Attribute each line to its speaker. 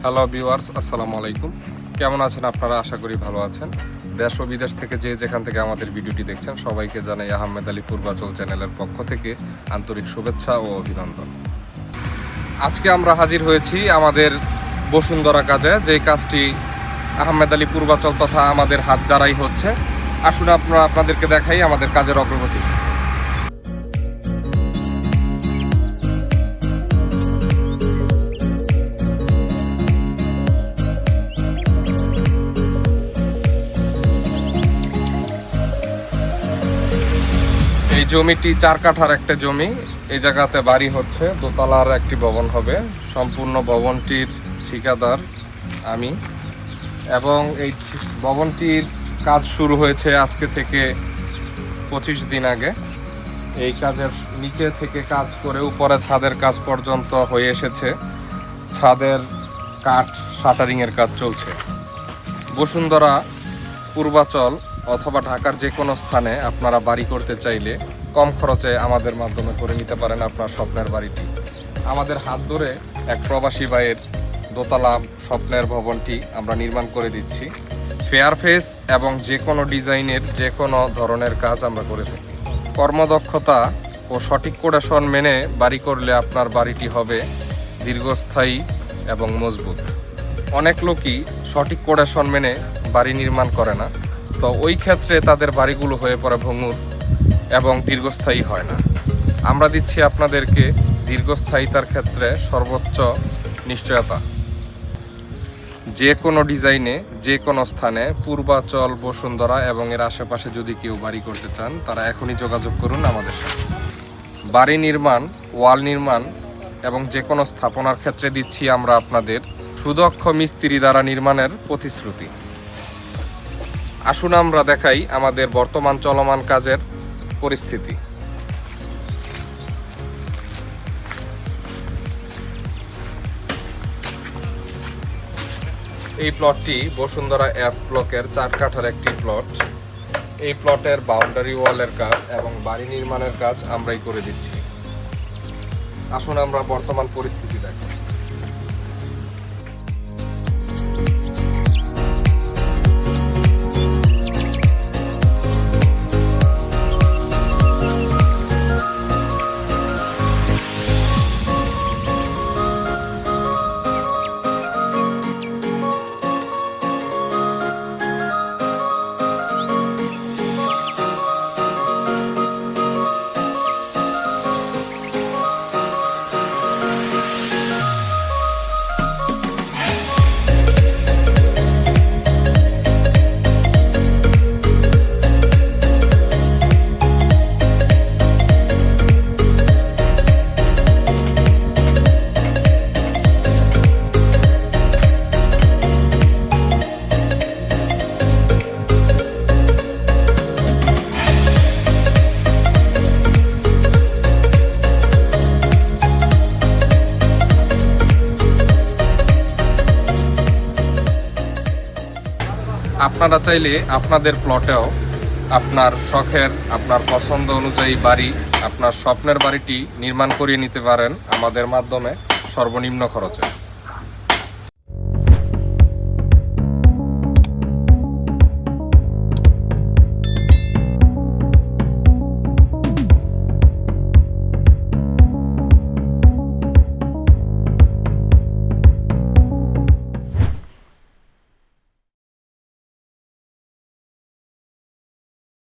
Speaker 1: Hello viewers, আসসালামু আলাইকুম। কেমন আছেন আপনারা? আশা করি ভালো আছেন। দেশ ও বিদেশ থেকে যেখান থেকে আমাদের ভিডিওটি দেখছেন সবাইকে জানাই আহমেদ আলী পূর্বাচল চ্যানেলের পক্ষ থেকে আন্তরিক শুভেচ্ছা ও অভিনন্দন। আজকে আমরা হাজির হয়েছি আমাদের বসুন্ধরা কাজে, যেই কাজটি আহমেদ আলী পূর্বাচল তথা আমাদের হাত দ্বারাই হচ্ছে। আসুন আপনাদেরকে দেখাই আমাদের কাজের অগ্রগতি। এই জমিটি 4 কাঠার একটা জমি। এই জায়গাতে বাড়ি হচ্ছে, দোতলার একটি ভবন হবে। সম্পূর্ণ ভবনটির ঠিকাদার আমি, এবং এই ভবনটির কাজ শুরু হয়েছে আজকে থেকে 25 দিন আগে। এই কাজের নিচে থেকে কাজ করে উপরে ছাদের কাজ পর্যন্ত হয়ে এসেছে। ছাদের কাঠ শাটারিংয়ের কাজ চলছে। বসুন্ধরা, পূর্বাচল অথবা ঢাকার যে কোনো স্থানে আপনারা বাড়ি করতে চাইলে কম খরচে আমাদের মাধ্যমে করে নিতে পারেন আপনার স্বপ্নের বাড়িটি। আমাদের হাত ধরে এক প্রবাসী ভাইয়ের দোতলা স্বপ্নের ভবনটি আমরা নির্মাণ করে দিচ্ছি। ফেয়ার ফেস এবং যে কোনো ডিজাইনের যে কোনো ধরনের কাজ আমরা করে থাকি। কর্মদক্ষতা ও সঠিক কোটেশন মেনে বাড়ি করলে আপনার বাড়িটি হবে দীর্ঘস্থায়ী এবং মজবুত। অনেক লোকই সঠিক কোটেশন মেনে বাড়ি নির্মাণ করে না, তো ওই ক্ষেত্রে তাদের বাড়িগুলো হয়ে পড়ে ভঙ্গুর এবং দীর্ঘস্থায়ী হয় না। আমরা দিচ্ছি আপনাদেরকে দীর্ঘস্থায়িতার ক্ষেত্রে সর্বোচ্চ নিশ্চয়তা। যে কোনো ডিজাইনে যে কোনো স্থানে পূর্বাচল, বসুন্ধরা এবং এর আশেপাশে যদি কেউ বাড়ি করতে চান তারা এখনই যোগাযোগ করুন আমাদের সাথে। বাড়ি নির্মাণ, ওয়াল নির্মাণ এবং যে কোনো স্থাপনার ক্ষেত্রে দিচ্ছি আমরা আপনাদের সুদক্ষ মিস্ত্রি দ্বারা নির্মাণের প্রতিশ্রুতি। আসুন আমরা দেখাই আমাদের বর্তমান চলমান কাজের পরিস্থিতি। এই প্লটটি বসুন্ধরা এফ ব্লকের 4 কাঠার একটি প্লট। এই প্লটের বাউন্ডারি ওয়ালের কাজ এবং বাড়ি নির্মাণের কাজ আমরাই করে দিচ্ছি। আসুন আমরা বর্তমান পরিস্থিতি দেখি। আপনারা চাইলে আপনাদের প্লটেও আপনার শখের, আপনার পছন্দ অনুযায়ী বাড়ি, আপনার স্বপ্নের বাড়িটি নির্মাণ করিয়ে নিতে পারেন আমাদের মাধ্যমে সর্বনিম্ন খরচে।